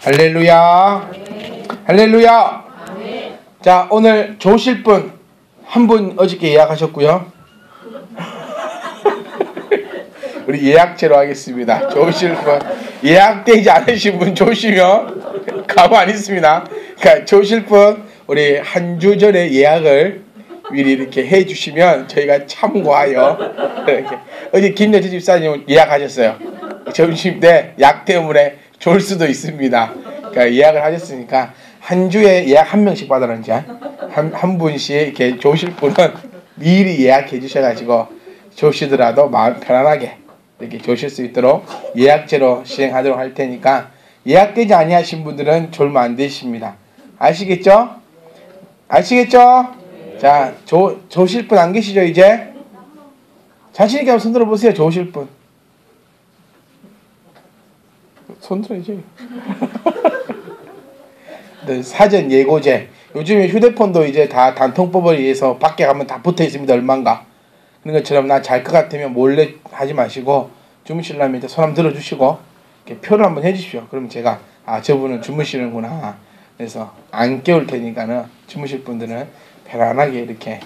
할렐루야. 할렐루야. 자, 오늘 좋으실 분 한 분 어저께 예약하셨고요. 우리 예약제로 하겠습니다. 좋으실 분, 예약되지 않으신 분 좋으시면 가만 있습니다. 그러니까 좋으실 분 우리 한 주 전에 예약을 미리 이렇게 해주시면 저희가 참고하여 이렇게. 어제 김여지 집사님 예약하셨어요. 점심 때 약 때문에 졸 수도 있습니다. 그러니까 예약을 하셨으니까 한 주에 예약 한 명씩 받아놓은지 한 분씩 이렇게 좋으실 분은 미리 예약해 주셔가지고 조시더라도 마음 편안하게 이렇게 조실 수 있도록 예약제로 시행하도록 할 테니까 예약되지 아니하신 분들은 졸면 안 되십니다. 아시겠죠? 아시겠죠? 자, 조실 분 안 계시죠 이제? 자신 있게 한번 손 들어보세요. 조실 분. 손 들어야지. 네, 사전 예고제. 요즘에 휴대폰도 이제 다 단통법을 위해서 밖에 가면 다 붙어 있습니다. 얼마인가. 그런 것처럼 나 잘 것 같으면 몰래 하지 마시고 주무시려면 손 한번 들어주시고 이렇게 표를 한번 해주십시오. 그러면 제가 저분은 주무시는구나. 그래서 안 깨울 테니까는 주무실 분들은 편안하게 이렇게.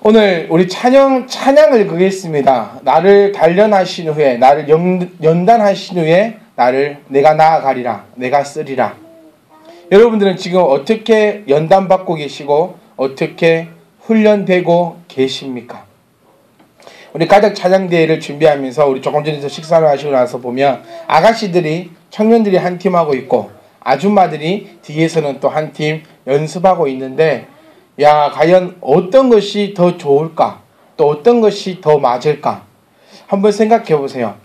오늘 우리 찬양을 그겠습니다. 나를 단련하신 후에 나를 연단하신 후에 내가 나아가리라 내가 쓰리라. 여러분들은 지금 어떻게 연단받고 계시고 어떻게 훈련되고 계십니까? 우리 가족 찬양대회를 준비하면서 우리 조금 전에 식사를 하시고 나서 보면 아가씨들이 청년들이 한 팀 하고 있고 아줌마들이 뒤에서는 또 한 팀 연습하고 있는데 야, 과연 어떤 것이 더 좋을까? 또 어떤 것이 더 맞을까? 한번 생각해 보세요.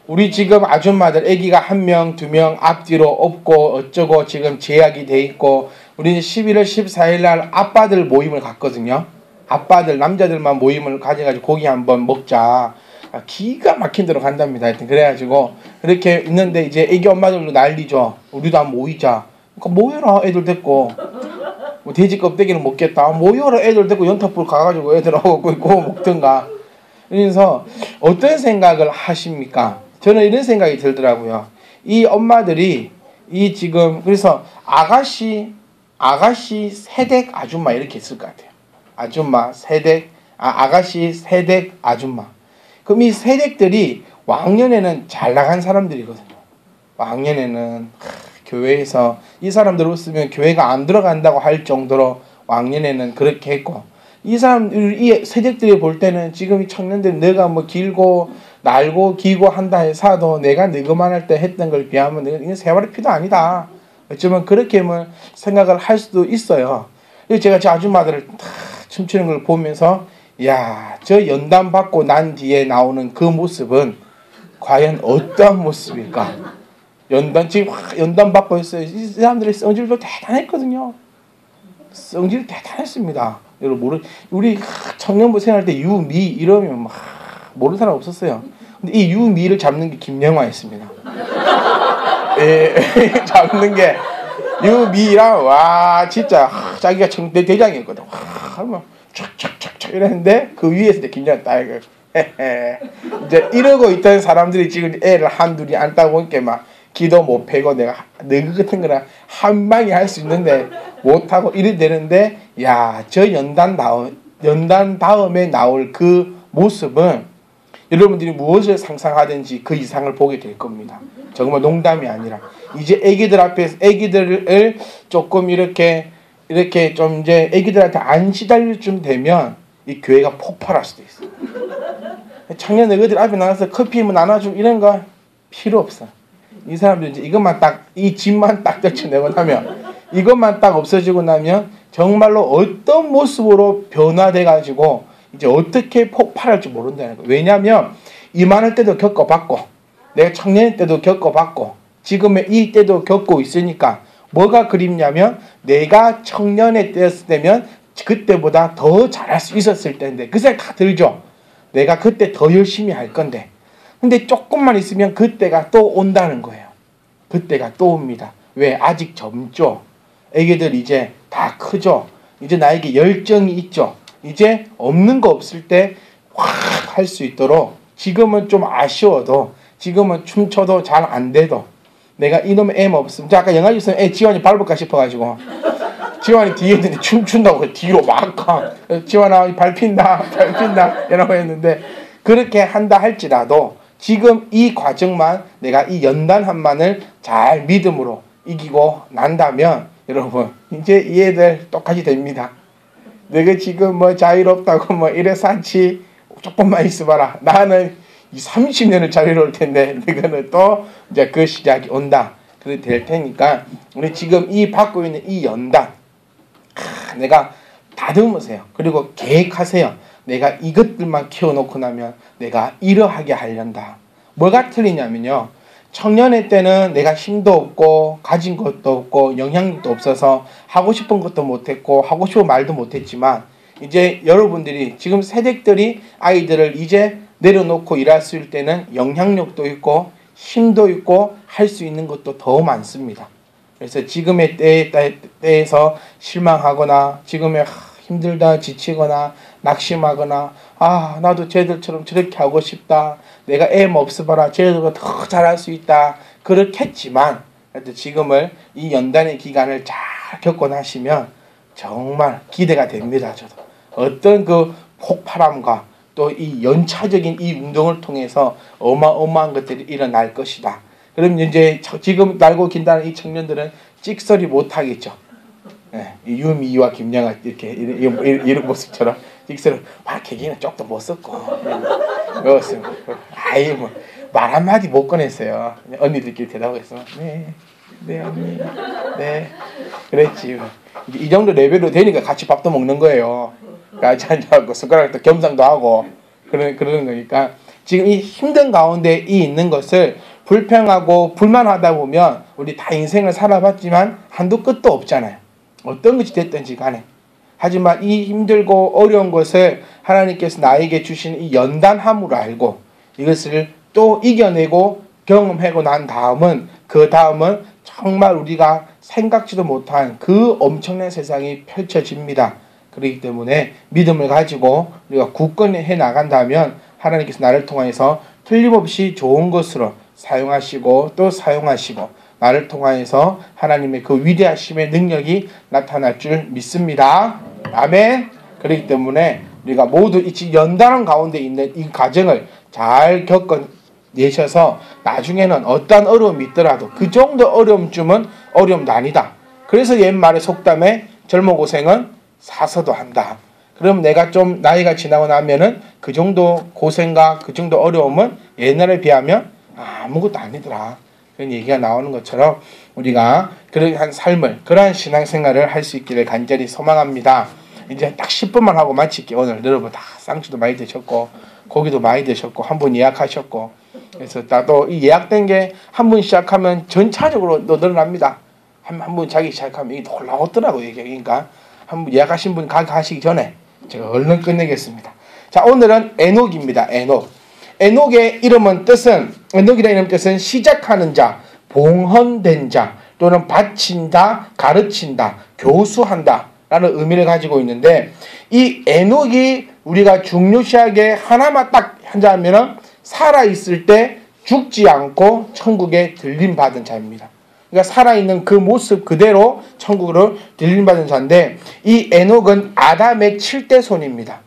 우리 지금 아줌마들 아기가 1명, 2명 앞뒤로 없고 어쩌고 지금 제약이 돼 있고 우리는 11월 14일 날 아빠들 모임을 갔거든요. 아빠들 남자들만 모임을 가져가지고 고기 한번 먹자. 기가 막힌 대로 간답니다. 하여튼 그래가지고 그렇게 있는데 이제 애기 엄마들도 난리죠. 우리도 한번 모이자. 그러니까 모여라 애들 데리고. 뭐 돼지 껍데기는 먹겠다. 모여라 애들 데리고 연탄불 가가지고 애들하고 구워 먹든가. 그래서 어떤 생각을 하십니까? 저는 이런 생각이 들더라고요. 이 엄마들이 이 지금 그래서 아가씨 세댁 아줌마 이렇게 있을 것 같아요. 아줌마 세댁 아가씨 세댁 아줌마. 그럼 이 세댁들이 왕년에는 잘 나간 사람들이거든요. 왕년에는 교회에서 이 사람들 없으면 교회가 안 들어간다고 할 정도로 왕년에는 그렇게 했고 이 세댁들이 볼 때는 지금 이 청년들이 내가 뭐 길고 날고 기고 한다 해서도 내가 늙어만할 때 했던 걸 비하면 이건 세월의 피도 아니다. 어쩌면 그렇게 생각을 할 수도 있어요. 제가 저 아줌마들을 다 춤추는 걸 보면서 야, 저 연단 받고 난 뒤에 나오는 그 모습은 과연 어떠한 모습일까? 지금 연단 받고 있어요. 이 사람들의 성질도 대단했거든요. 성질 대단했습니다. 여러분 우리 청년부 생활 때 유미 이러면 막 모르는 사람 없었어요. 근데 이 유미를 잡는 게 김영화였습니다. 예, 잡는 게 유미랑 와 진짜 자기가 청대 대장이었거든. 와 촥촥촥촥 이랬는데 그 위에서 이제 김영화 딱 이제 이러고 있던 사람들이 지금 애를 한둘이 안 따고 있게 막 기도 못 패고 내가 너그 같은 거랑 한 방에 할 수 있는데 못하고 이래 되는데 야, 저 연단 다음에 나올 그 모습은 여러분들이 무엇을 상상하든지 그 이상을 보게 될 겁니다. 정말 농담이 아니라 이제 애기들 앞에서 애기들을 조금 이렇게 좀 이제 애기들한테 안 시달릴 쯤 되면 이 교회가 폭발할 수도 있어요. 청년 애기들 앞에 나가서 커피 뭐 나눠주고 이런 거 필요 없어. 이 사람들 이제 이것만 딱 이 집만 딱 떨쳐내고 나면 이것만 딱 없어지고 나면 정말로 어떤 모습으로 변화돼 가지고 이제 어떻게 폭발할지 모른다는 거예요. 왜냐하면 이만할 때도 겪어봤고 내가 청년 때도 겪어봤고 지금의 이 때도 겪고 있으니까 뭐가 그립냐면 내가 청년의 때였을 때면 그때보다 더 잘할 수 있었을 때인데 그 생각 다 들죠. 내가 그때 더 열심히 할 건데 근데 조금만 있으면 그때가 또 온다는 거예요. 그때가 또 옵니다. 왜? 아직 젊죠. 애기들 이제 다 크죠. 이제 나에게 열정이 있죠. 이제 없는 거 없을 때 확 할 수 있도록 지금은 좀 아쉬워도 지금은 춤춰도 잘 안 돼도 내가 이놈의 M 없으면 아까 영화 있으면 지환이 밟을까 싶어가지고 지환이 뒤에 있는데 춤춘다고 뒤로 막 가. 지환아 밟힌다 이러고 했는데 그렇게 한다 할지라도 지금 이 과정만 내가 이 연단함만을 잘 믿음으로 이기고 난다면 여러분 이제 이 애들 똑같이 됩니다. 내가 지금 뭐 자유롭다고 뭐 이래 산치 조금만 있어봐라. 나는 이 30년을 자유로울 텐데 너는 또 이제 그 시작이 온다. 그렇게 될 테니까 우리 지금 이 받고 있는 이 연단 내가 다듬으세요. 그리고 계획하세요. 내가 이것들만 키워놓고 나면 내가 이러하게 하련다. 뭐가 틀리냐면요. 청년의 때는 내가 힘도 없고 가진 것도 없고 영향력도 없어서 하고 싶은 것도 못했고 하고 싶은 말도 못했지만 이제 여러분들이 지금 세대들이 아이들을 이제 내려놓고 일했을 때는 영향력도 있고 힘도 있고 할 수 있는 것도 더 많습니다. 그래서 지금의 때에서 실망하거나 지금의 힘들다 지치거나 낙심하거나 나도 쟤들처럼 저렇게 하고 싶다. 내가 M 없어봐라. 쟤들보다 더 잘할 수 있다. 그렇겠지만 지금을 이 연단의 기간을 잘 겪고 나시면 정말 기대가 됩니다. 저도 어떤 그 폭발함과 또 이 연차적인 이 운동을 통해서 어마어마한 것들이 일어날 것이다. 그럼 이제 지금 날고 긴다는 이 청년들은 찍소리 못하겠죠. 예, 유미와 김양아 이렇게 이런 모습처럼 찍소리 막 걔기는 쪽도 못 썼고 아예 뭐 말 한마디 못 꺼냈어요. 언니들끼리 대답했어. 네 언니 네 그랬지. 이 정도 레벨로 되니까 같이 밥도 먹는 거예요. 같이 앉아갖고 숟가락도 겸상도 하고 그러는 거니까 지금 이 힘든 가운데 이 있는 것을 불평하고 불만하다 보면 우리 다 인생을 살아봤지만 한도 끝도 없잖아요. 어떤 것이 됐든지 간에. 하지만 이 힘들고 어려운 것을 하나님께서 나에게 주신 이 연단함으로 알고 이것을 또 이겨내고 경험하고 난 다음은 그 다음은 정말 우리가 생각지도 못한 그 엄청난 세상이 펼쳐집니다. 그렇기 때문에 믿음을 가지고 우리가 굳건히 해나간다면 하나님께서 나를 통해서 틀림없이 좋은 것으로 사용하시고 또 사용하시고 나를 통하여서 하나님의 그 위대하심의 능력이 나타날 줄 믿습니다. 아멘. 그렇기 때문에 우리가 모두 이 연단한 가운데 있는 이 과정을 잘 겪어내셔서 나중에는 어떠한 어려움이 있더라도 그 정도 어려움쯤은 어려움도 아니다. 그래서 옛말에 속담에 젊은 고생은 사서도 한다. 그럼 내가 좀 나이가 지나고 나면은 그 정도 고생과 그 정도 어려움은 옛날에 비하면 아무것도 아니더라. 그런 얘기가 나오는 것처럼 우리가 그러한 삶을, 그러한 신앙생활을 할 수 있기를 간절히 소망합니다. 이제 딱 10분만 하고 마칠게요. 오늘 여러분 다 쌍주도 많이 드셨고 고기도 많이 드셨고 한 분 예약하셨고 그래서 또 이 예약된 게 한 분 시작하면 전차적으로 늘어납니다. 한 분 자기 시작하면 이게 놀라웠더라고요. 이게 그러니까 한 분 예약하신 분 가시기 전에 제가 얼른 끝내겠습니다. 자, 오늘은 에녹입니다. 에녹의 이름은 에녹이라는 이름 뜻은 시작하는 자, 봉헌된 자 또는 바친다, 가르친다, 교수한다 라는 의미를 가지고 있는데 이 에녹이 우리가 중요시하게 하나만 딱 하자면은 살아있을 때 죽지 않고 천국에 들림받은 자입니다. 그러니까 살아있는 그 모습 그대로 천국으로 들림받은 자인데 이 에녹은 아담의 7대 손입니다.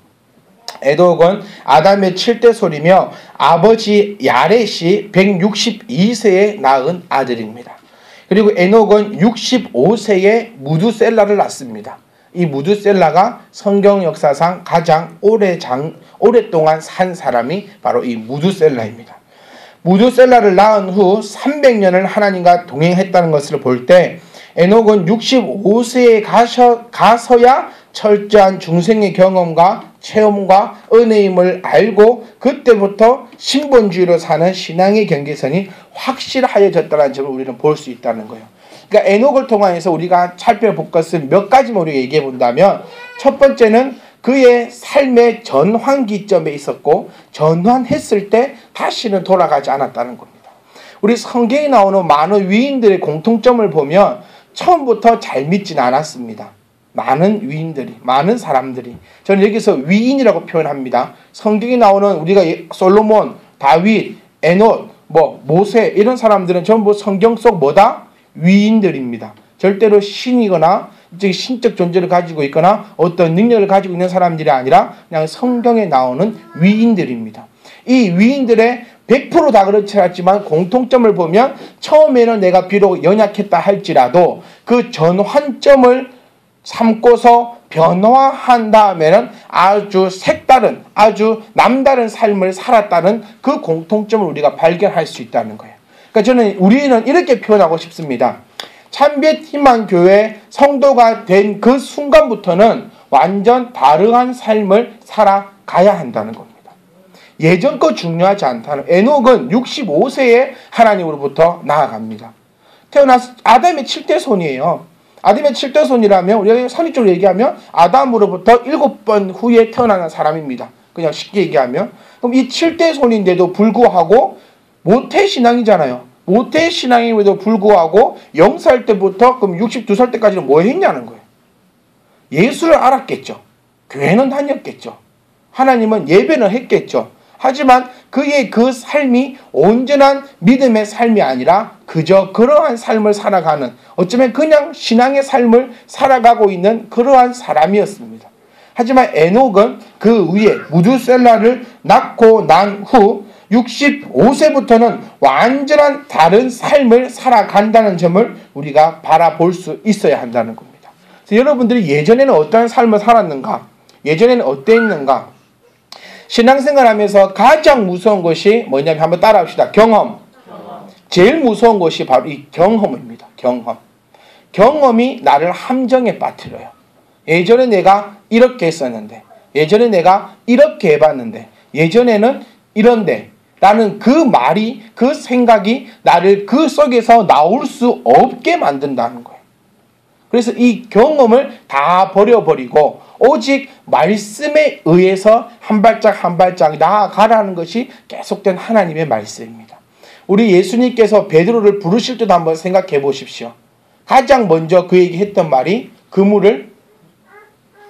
에녹은 아담의 7대 손이며 아버지 야렛이 162세에 낳은 아들입니다. 그리고 에녹은 65세에 무두셀라를 낳습니다. 이 무두셀라가 성경 역사상 가장 오랫동안 산 사람이 바로 이 무두셀라입니다. 무두셀라를 낳은 후 300년을 하나님과 동행했다는 것을 볼 때 에녹은 65세에 가서야 철저한 중생의 경험과 체험과 은혜임을 알고 그때부터 신본주의로 사는 신앙의 경계선이 확실하여졌다는 점을 우리는 볼 수 있다는 거예요. 그러니까 에녹을 통해서 우리가 살펴볼 것은 몇 가지만 우리가 얘기해 본다면 첫 번째는 그의 삶의 전환기점에 있었고 전환했을 때 다시는 돌아가지 않았다는 겁니다. 우리 성경에 나오는 많은 위인들의 공통점을 보면 처음부터 잘 믿지는 않았습니다. 많은 위인들이, 많은 사람들이. 저는 여기서 위인이라고 표현합니다. 성경에 나오는 우리가 솔로몬, 다윗, 에녹, 모세 이런 사람들은 전부 성경 속 뭐다? 위인들입니다. 절대로 신이거나 신적 존재를 가지고 있거나 어떤 능력을 가지고 있는 사람들이 아니라 그냥 성경에 나오는 위인들입니다. 이 위인들의 100% 다 그렇지 않지만 공통점을 보면 처음에는 내가 비록 연약했다 할지라도 그 전환점을 삼고서 변화한 다음에는 아주 색다른, 아주 남다른 삶을 살았다는 그 공통점을 우리가 발견할 수 있다는 거예요. 그러니까 우리는 이렇게 표현하고 싶습니다. 참빛 희망교회 성도가 된 그 순간부터는 완전 다르한 삶을 살아가야 한다는 겁니다. 예전 거 중요하지 않다는. 에녹은 65세에 하나님으로부터 나아갑니다. 태어나서 아담의 7대 손이에요. 아담의 7대 손이라면 우리가 선의적으로 얘기하면 아담으로부터 7번 후에 태어나는 사람입니다. 그냥 쉽게 얘기하면. 그럼 이 7대 손인데도 불구하고 모태신앙이잖아요. 모태신앙임에도 불구하고 0살 때부터 그럼 62살 때까지는 뭐 했냐는 거예요. 예수를 알았겠죠. 교회는 다녔겠죠. 하나님은 예배는 했겠죠. 하지만 그의 그 삶이 온전한 믿음의 삶이 아니라 그저 그러한 삶을 살아가는, 어쩌면 그냥 신앙의 삶을 살아가고 있는 그러한 사람이었습니다. 하지만 에녹은 그 위에 무두셀라를 낳고 난 후 65세부터는 완전한 다른 삶을 살아간다는 점을 우리가 바라볼 수 있어야 한다는 겁니다. 그래서 여러분들이 예전에는 어떠한 삶을 살았는가? 예전에는 어땠는가? 신앙생활하면서 가장 무서운 것이 뭐냐면 한번 따라합시다. 경험. 제일 무서운 것이 바로 이 경험입니다. 경험이 나를 함정에 빠뜨려요. 예전에 내가 이렇게 했었는데, 예전에 내가 이렇게 해봤는데, 예전에는 이런데 라는 그 말이, 그 생각이 나를 그 속에서 나올 수 없게 만든다는 거예요. 그래서 이 경험을 다 버려버리고 오직 말씀에 의해서 한 발짝 한 발짝 나아가라는 것이 계속된 하나님의 말씀입니다. 우리 예수님께서 베드로를 부르실 때도 한번 생각해 보십시오. 가장 먼저 그에게 했던 말이 그물을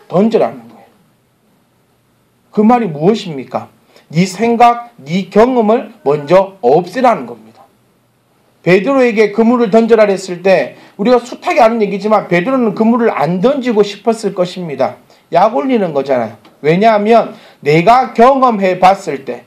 던져라는 거예요. 그 말이 무엇입니까? 네 생각, 네 경험을 먼저 없애라는 겁니다. 베드로에게 그물을 던져라 했을 때 우리가 숱하게 아는 얘기지만 베드로는 그물을 안 던지고 싶었을 것입니다. 약 올리는 거잖아요. 왜냐하면 내가 경험해 봤을 때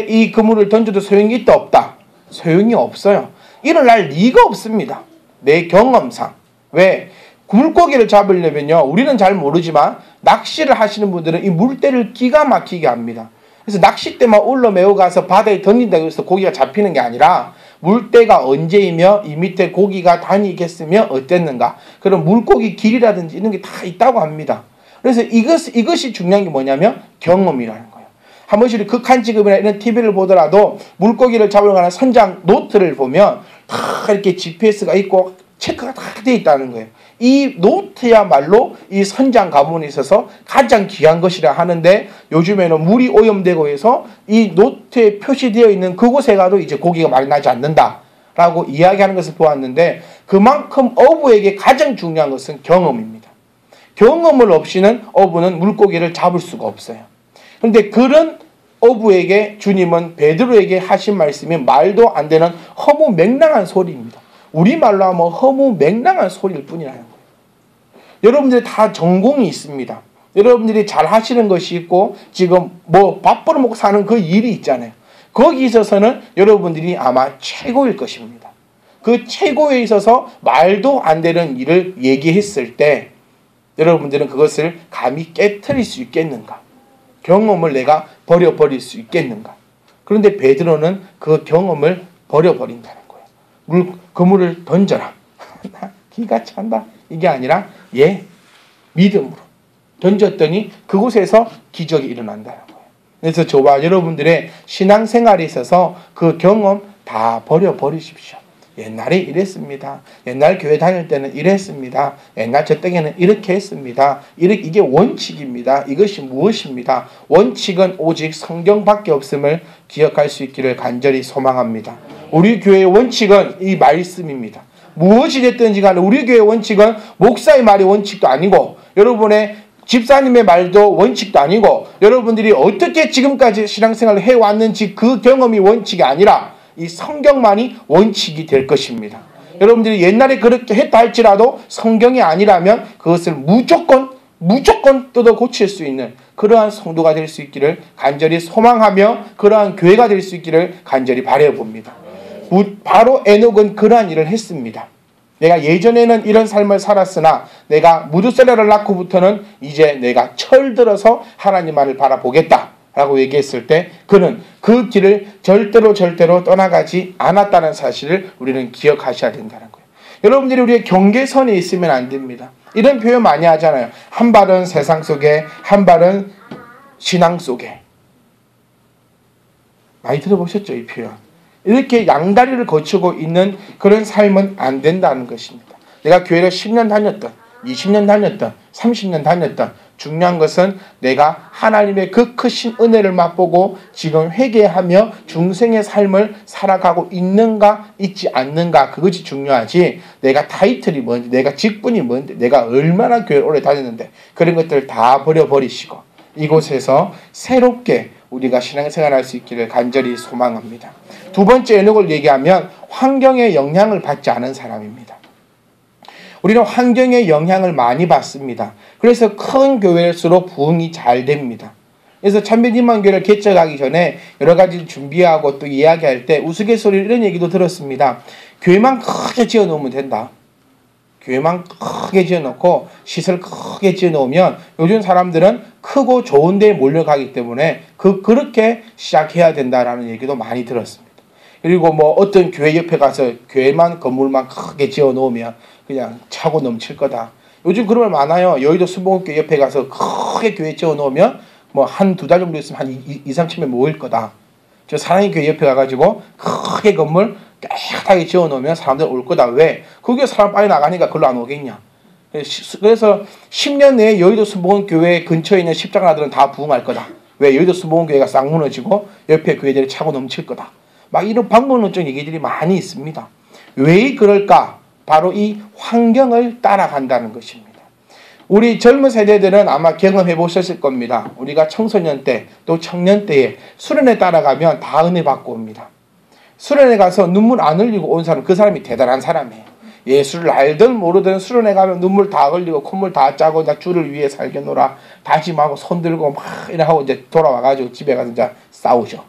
이 그물을 던져도 소용이 있다 없다? 소용이 없어요. 일어날 리가 없습니다. 내 경험상. 왜? 물고기를 잡으려면요, 우리는 잘 모르지만 낚시를 하시는 분들은 이 물때를 기가 막히게 합니다. 그래서 낚싯대만 올려 메고 가서 바다에 던진다고 해서 고기가 잡히는 게 아니라 물때가 언제이며 이 밑에 고기가 다니겠으며 어땠는가, 그런 물고기 길이라든지 이런 게 다 있다고 합니다. 그래서 이것이 중요한 게 뭐냐면 경험이라는 거예요. 한 번씩 극한 직업이나 이런 TV를 보더라도 물고기를 잡으러 가는 선장 노트를 보면 다 이렇게 GPS가 있고 체크가 다 되어 있다는 거예요. 이 노트야말로 이 선장 가문에 있어서 가장 귀한 것이라 하는데, 요즘에는 물이 오염되고 해서 이 노트에 표시되어 있는 그곳에 가도 이제 고기가 많이 나지 않는다라고 이야기하는 것을 보았는데, 그만큼 어부에게 가장 중요한 것은 경험입니다. 경험을 없이는 어부는 물고기를 잡을 수가 없어요. 그런데 그런 어부에게 주님은 베드로에게 하신 말씀이 말도 안 되는 허무맹랑한 소리입니다. 우리말로 하면 허무맹랑한 소리일 뿐이라는 거예요. 여러분들이 다 전공이 있습니다. 여러분들이 잘 하시는 것이 있고 지금 밥 벌어먹고 사는 그 일이 있잖아요. 거기 있어서는 여러분들이 아마 최고일 것입니다. 그 최고에 있어서 말도 안 되는 일을 얘기했을 때 여러분들은 그것을 감히 깨트릴 수 있겠는가? 경험을 내가 버려버릴 수 있겠는가? 그런데 베드로는 그 경험을 버려버린다는 거예요. 그물을 던져라. 기가 찬다. 이게 아니라 믿음으로 던졌더니 그곳에서 기적이 일어난다는 거예요. 그래서 저와 여러분들의 신앙생활에 있어서 그 경험 다 버려버리십시오. 옛날에 이랬습니다. 옛날 교회 다닐 때는 이랬습니다. 옛날 저 때에는 이렇게 했습니다. 이게 원칙입니다. 이것이 무엇입니다? 원칙은 오직 성경밖에 없음을 기억할 수 있기를 간절히 소망합니다. 우리 교회의 원칙은 이 말씀입니다. 무엇이 됐든지 간에 우리 교회의 원칙은 목사의 말이 원칙도 아니고 여러분의 집사님의 말도 원칙도 아니고 여러분들이 어떻게 지금까지 신앙생활을 해왔는지 그 경험이 원칙이 아니라 이 성경만이 원칙이 될 것입니다. 여러분들이 옛날에 그렇게 했다 할지라도 성경이 아니라면 그것을 무조건 뜯어 고칠 수 있는 그러한 성도가 될 수 있기를 간절히 소망하며 그러한 교회가 될 수 있기를 간절히 바라봅니다. 바로 에녹은 그러한 일을 했습니다. 내가 예전에는 이런 삶을 살았으나 내가 무두세라를 낳고부터는 이제 내가 철들어서 하나님만을 바라보겠다 라고 얘기했을 때 그는 그 길을 절대로 떠나가지 않았다는 사실을 우리는 기억하셔야 된다는 거예요. 여러분들이 우리의 경계선에 있으면 안 됩니다. 이런 표현 많이 하잖아요. 한 발은 세상 속에, 한 발은 신앙 속에. 많이 들어보셨죠, 이 표현? 이렇게 양다리를 거치고 있는 그런 삶은 안 된다는 것입니다. 내가 교회를 10년 다녔던, 20년 다녔던, 30년 다녔던 중요한 것은 내가 하나님의 그 크신 은혜를 맛보고 지금 회개하며 중생의 삶을 살아가고 있는가 있지 않는가 그것이 중요하지 내가 타이틀이 뭔지 내가 직분이 뭔지 내가 얼마나 교회를 오래 다녔는데 그런 것들을 다 버려버리시고 이곳에서 새롭게 우리가 신앙생활할 수 있기를 간절히 소망합니다. 두 번째 에녹을 얘기하면 환경의 영향을 받지 않은 사람입니다. 우리는 환경의 영향을 많이 받습니다. 그래서 큰 교회일수록 부흥이 잘 됩니다. 그래서 참배님만교회를 개척하기 전에 여러 가지 준비하고 또 이야기할 때 우스갯소리 이런 얘기도 들었습니다. 교회만 크게 지어놓으면 된다. 교회만 크게 지어놓고 시설 크게 지어놓으면 요즘 사람들은 크고 좋은 데에 몰려가기 때문에 그렇게 시작해야 된다라는 얘기도 많이 들었습니다. 그리고 뭐 어떤 교회 옆에 가서 교회만 건물만 크게 지어놓으면 그냥 차고 넘칠 거다. 요즘 그런 말 많아요. 여의도 순복음교회 옆에 가서 크게 교회 지어놓으면 뭐 한 두 달 정도 있으면 한 2-3천 모일 거다. 저 사랑의 교회 옆에 가가지고 크게 건물 깨끗하게 지어놓으면 사람들 올 거다. 왜? 그게 사람 빨리 나가니까 그걸로 안 오겠냐. 그래서 10년 내에 여의도 순복음교회 근처에 있는 십자가나들은 다 부흥할 거다. 왜? 여의도 순복음교회가 싹 무너지고 옆에 교회들이 차고 넘칠 거다. 막 이런 방법론적 얘기들이 많이 있습니다. 왜 그럴까? 바로 이 환경을 따라간다는 것입니다. 우리 젊은 세대들은 아마 경험해 보셨을 겁니다. 우리가 청소년 때 또 청년 때에 수련회 따라가면 다 은혜 받고 옵니다. 수련회 가서 눈물 안 흘리고 온 사람 그 사람이 대단한 사람이에요. 예수를 알든 모르든 수련회 가면 눈물 다 흘리고 콧물 다 짜고 나 주를 위해 살겠노라 다짐하고 손 들고 막 이러고 이제 돌아와가지고 집에 가서 이제 싸우죠.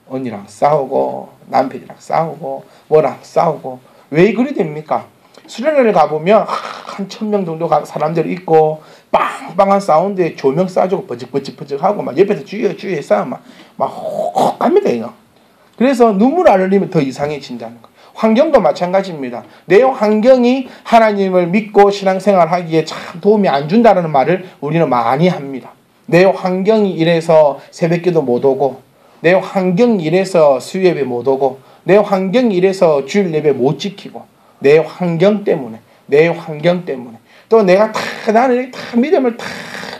언니랑 싸우고 남편이랑 싸우고 뭐랑 싸우고 왜 그리 됩니까? 수련회를 가보면 한 1000명 정도 사람들이 있고 빵빵한 사운드에 조명 쏴주고 버직버직하고 막 옆에서 주위에 싸움 막 혹합니다 이거. 그래서 눈물 안 흘리면 더 이상해진다는 거예요. 환경도 마찬가지입니다. 내 환경이 하나님을 믿고 신앙생활하기에 참 도움이 안 준다는 말을 우리는 많이 합니다. 내 환경이 이래서 새벽기도 못 오고 내 환경이 이래서 수요예배 못 오고 내 환경이 이래서 주일 예배 못 지키고 내 환경 때문에 또 내가 나는 믿음을 다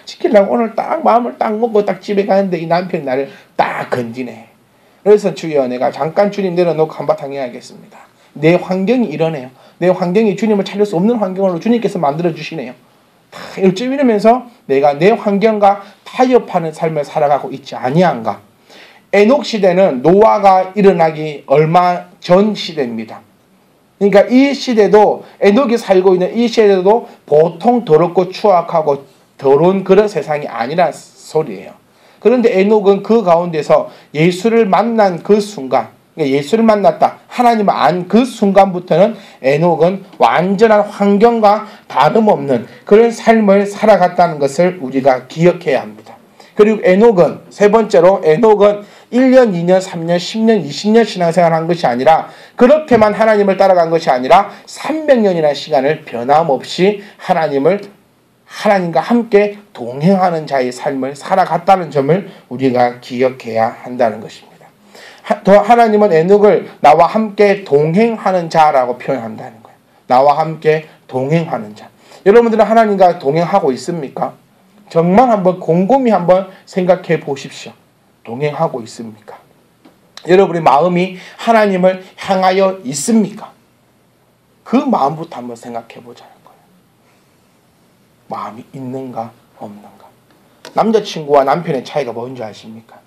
지키려고 오늘 딱 마음을 딱 먹고 딱 집에 가는데 이 남편이 나를 딱 건지네. 그래서 주여 내가 잠깐 주님 내려놓고 한바탕 해야겠습니다. 내 환경이 이러네요. 내 환경이 주님을 찾을 수 없는 환경으로 주님께서 만들어주시네요. 다 일점 이러면서 내가 내 환경과 타협하는 삶을 살아가고 있지 아니한가. 에녹 시대는 노아가 일어나기 얼마 전 시대입니다. 그러니까 이 시대도 에녹이 살고 있는 이 시대도 보통 더럽고 추악하고 더러운 그런 세상이 아니란 소리예요. 그런데 에녹은 그 가운데서 예수를 만난 그 순간 예수를 만났다. 하나님을 안 그 순간부터는 에녹은 완전한 환경과 다름없는 그런 삶을 살아갔다는 것을 우리가 기억해야 합니다. 그리고 에녹은 세 번째로 에녹은 1년, 2년, 3년, 10년, 20년 신앙생활한 것이 아니라 그렇게만 하나님을 따라간 것이 아니라 300년이라는 시간을 변함없이 하나님과 함께 동행하는 자의 삶을 살아갔다는 점을 우리가 기억해야 한다는 것입니다. 또 하나님은 에녹을 나와 함께 동행하는 자라고 표현한다는 거예요. 나와 함께 동행하는 자. 여러분들은 하나님과 동행하고 있습니까? 정말 한번 곰곰이 한번 생각해 보십시오. 동행하고 있습니까? 여러분의 마음이 하나님을 향하여 있습니까? 그 마음부터 한번 생각해 보자는 거예요. 마음이 있는가 없는가? 남자친구와 남편의 차이가 뭔지 아십니까?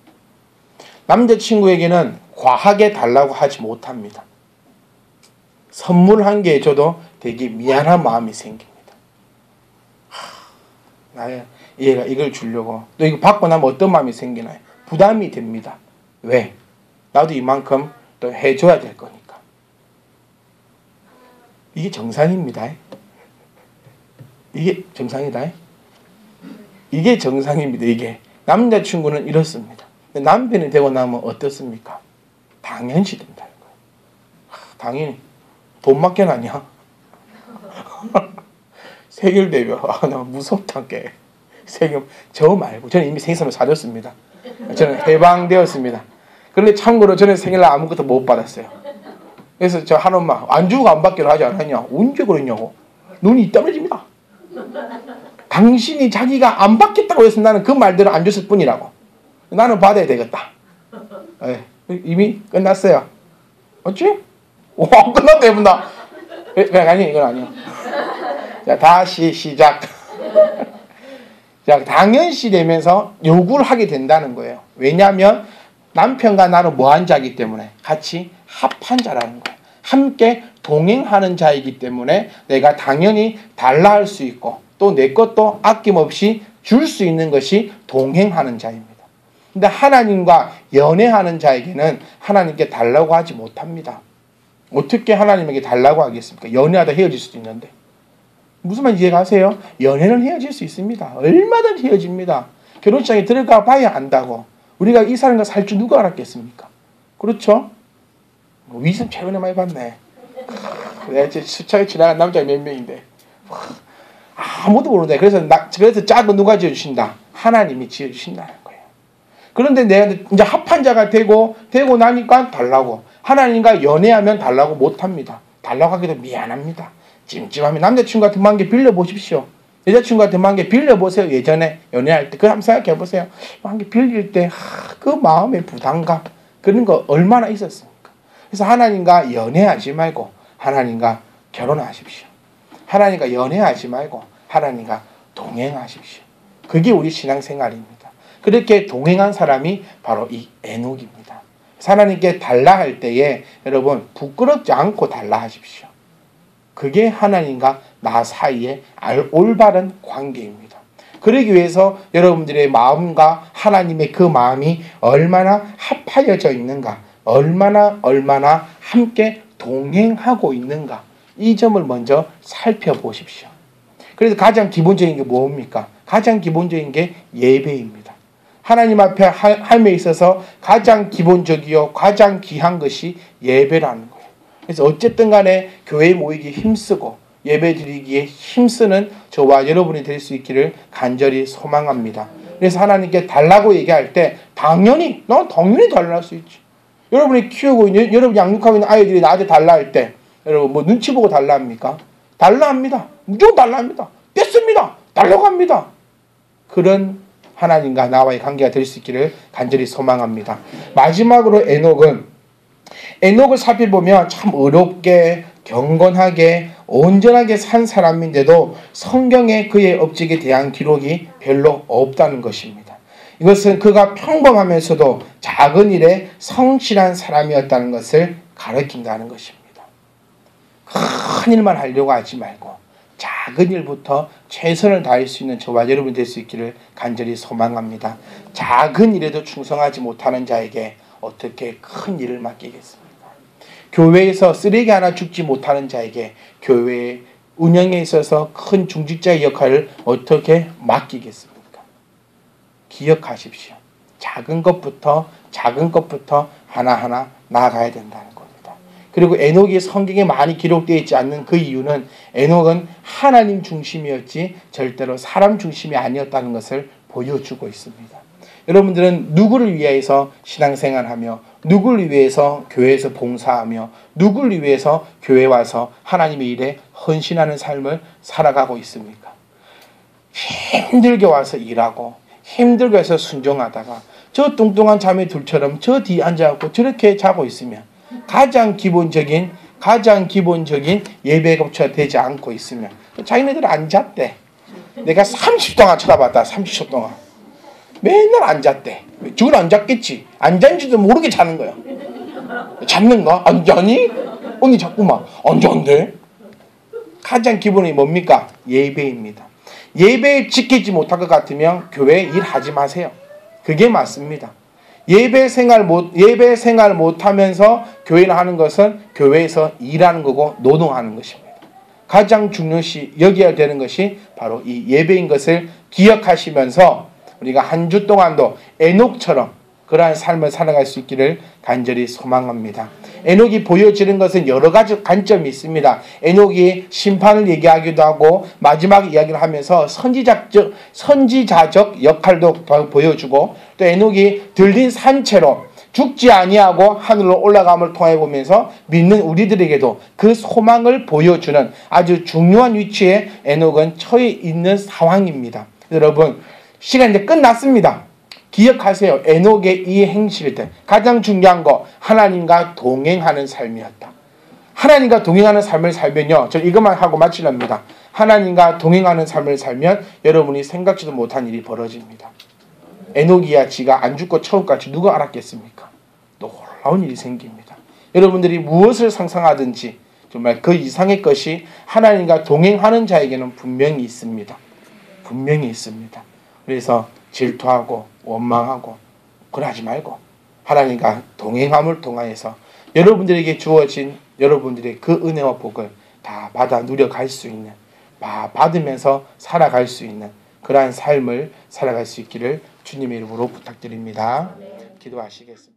남자친구에게는 과하게 달라고 하지 못합니다. 선물 한 개 줘도 되게 미안한 마음이 생깁니다. 얘가 이걸 주려고 또 이거 받고 나면 어떤 마음이 생기나요? 부담이 됩니다. 왜? 나도 이만큼 또 해줘야 될 거니까. 이게 정상입니다. 이게 정상이다. 이게 정상입니다. 이게 남자친구는 이렇습니다. 남편이 되고 나면 어떻습니까? 당연시 된다는 거예요. 당연히 돈 맡겨놨냐? 세결되면 나 무섭다 게 세금 저 말고 저는 이미 생선을 사줬습니다. 저는 해방되었습니다. 그런데 참고로 저는 생일날 아무것도 못 받았어요. 그래서 저 한엄마 안 주고 안 받기로 하지 않았냐? 언제 그랬냐고. 눈이 이따만해집니다. 당신이 자기가 안 받겠다고 해서 나는 그 말대로 안 줬을 뿐이라고. 나는 받아야 되겠다. 네, 이미 끝났어요. 맞지? 오, 끝났다 해본다. 아니 이건 아니야. 자, 다시 시작. 자, 당연시 되면서 요구를 하게 된다는 거예요. 왜냐하면 남편과 나는 뭐한 자이기 때문에 같이 합한 자라는 거예요. 함께 동행하는 자이기 때문에 내가 당연히 달라 할 수 있고 또 내 것도 아낌없이 줄 수 있는 것이 동행하는 자입니다. 근데 하나님과 연애하는 자에게는 하나님께 달라고 하지 못합니다. 어떻게 하나님에게 달라고 하겠습니까? 연애하다 헤어질 수도 있는데. 무슨 말인지 이해가세요? 연애는 헤어질 수 있습니다. 얼마든지 헤어집니다. 결혼식장에 들어가 봐야 안다고. 우리가 이 사람과 살 줄 누가 알았겠습니까? 그렇죠? 위선 최근에 많이 봤네. 내가 수차에 지나간 남자가 몇 명인데 아무도 모르는데 그래서 짝은 누가 지어주신다? 하나님이 지어주신다는 거예요. 그런데 내가 이제 합한 자가 되고 나니까 달라고. 하나님과 연애하면 달라고 못합니다. 달라고 하기도 미안합니다. 찜찜하면 남자친구한테 만 개 빌려보십시오. 여자친구한테 만 개 빌려보세요. 예전에 연애할 때. 그거 한번 생각해보세요. 만 개 빌릴 때 그 마음의 부담감 그런 거 얼마나 있었습니까? 그래서 하나님과 연애하지 말고 하나님과 결혼하십시오. 하나님과 연애하지 말고 하나님과 동행하십시오. 그게 우리 신앙생활입니다. 그렇게 동행한 사람이 바로 이 에녹입니다. 하나님께 달라 할 때에 여러분 부끄럽지 않고 달라 하십시오. 그게 하나님과 나 사이의 올바른 관계입니다. 그러기 위해서 여러분들의 마음과 하나님의 그 마음이 얼마나 합하여져 있는가, 얼마나 함께 동행하고 있는가, 이 점을 먼저 살펴보십시오. 그래서 가장 기본적인 게 뭡니까? 가장 기본적인 게 예배입니다. 하나님 앞에 함에 있어서 가장 기본적이요 가장 귀한 것이 예배라는 거예요. 그래서 어쨌든 간에 교회에 모이기 힘쓰고 예배 드리기에 힘쓰는 저와 여러분이 될 수 있기를 간절히 소망합니다. 그래서 하나님께 달라고 얘기할 때 당연히 달라 할 수 있지. 여러분이 키우고 있는 여러분 양육하고 있는 아이들이 나한테 달라 할 때 여러분 뭐 눈치 보고 달라 합니까? 달라 합니다. 무조건 달라 합니다. 뺐습니다. 달라고 합니다. 그런 하나님과 나와의 관계가 될 수 있기를 간절히 소망합니다. 마지막으로 에녹을 살펴보면 참 어렵게 경건하게 온전하게 산 사람인데도 성경에 그의 업적에 대한 기록이 별로 없다는 것입니다. 이것은 그가 평범하면서도 작은 일에 성실한 사람이었다는 것을 가르친다는 것입니다. 큰 일만 하려고 하지 말고 작은 일부터 최선을 다할 수 있는 저와 여러분이 될 수 있기를 간절히 소망합니다. 작은 일에도 충성하지 못하는 자에게 어떻게 큰 일을 맡기겠습니까? 교회에서 쓰레기 하나 줍지 못하는 자에게 교회의 운영에 있어서 큰 중직자의 역할을 어떻게 맡기겠습니까? 기억하십시오. 작은 것부터 하나하나 나아가야 된다는 겁니다. 그리고 에녹이 성경에 많이 기록되어 있지 않는 그 이유는 에녹은 하나님 중심이었지 절대로 사람 중심이 아니었다는 것을 보여주고 있습니다. 여러분들은 누구를 위해서 신앙생활하며 누구를 위해서 교회에서 봉사하며 누구를 위해서 교회 와서 하나님의 일에 헌신하는 삶을 살아가고 있습니까? 힘들게 와서 일하고 힘들게 해서 순종하다가 저 뚱뚱한 자매 둘처럼 저 뒤에 앉아갖고 저렇게 자고 있으면 가장 기본적인 예배 ገብ처가 되지 않고 있으면 자기네들 안 잤대. 내가 30초 동안 쳐다봤다. 30초 동안. 맨날 앉았대. 죽을 앉았겠지. 앉았는지도 모르게 자는 거야. 잤는가? 안 자니? 언니 자꾸만 안 잔대. 가장 기본이 뭡니까? 예배입니다. 예배 지키지 못할 것 같으면 교회 일하지 마세요. 그게 맞습니다. 예배 생활 못하면서 교회를 하는 것은 교회에서 일하는 거고 노동하는 것입니다. 가장 중요시 여겨야 되는 것이 바로 이 예배인 것을 기억하시면서 우리가 한 주 동안도 에녹처럼 그러한 삶을 살아갈 수 있기를 간절히 소망합니다. 에녹이 보여지는 것은 여러 가지 관점이 있습니다. 에녹이 심판을 얘기하기도 하고 마지막 이야기를 하면서 선지자적 역할도 보여주고 또 에녹이 들린 산채로 죽지 아니하고 하늘로 올라감을 통해 보면서 믿는 우리들에게도 그 소망을 보여주는 아주 중요한 위치에 에녹은 처해 있는 상황입니다. 여러분, 시간이 이제 끝났습니다. 기억하세요. 에녹의 이 행실 때 가장 중요한 거 하나님과 동행하는 삶이었다. 하나님과 동행하는 삶을 살면요. 저 이것만 하고 마치렵니다. 하나님과 동행하는 삶을 살면 여러분이 생각지도 못한 일이 벌어집니다. 에녹이야 지가 안 죽고 처음까지 누가 알았겠습니까? 놀라운 일이 생깁니다. 여러분들이 무엇을 상상하든지 정말 그 이상의 것이 하나님과 동행하는 자에게는 분명히 있습니다. 분명히 있습니다. 그래서 질투하고 원망하고 그러지 말고 하나님과 동행함을 통하여서 여러분들에게 주어진 여러분들의 그 은혜와 복을 다 받아 누려갈 수 있는, 받으면서 살아갈 수 있는 그러한 삶을 살아갈 수 있기를 주님의 이름으로 부탁드립니다. 기도하시겠습니다.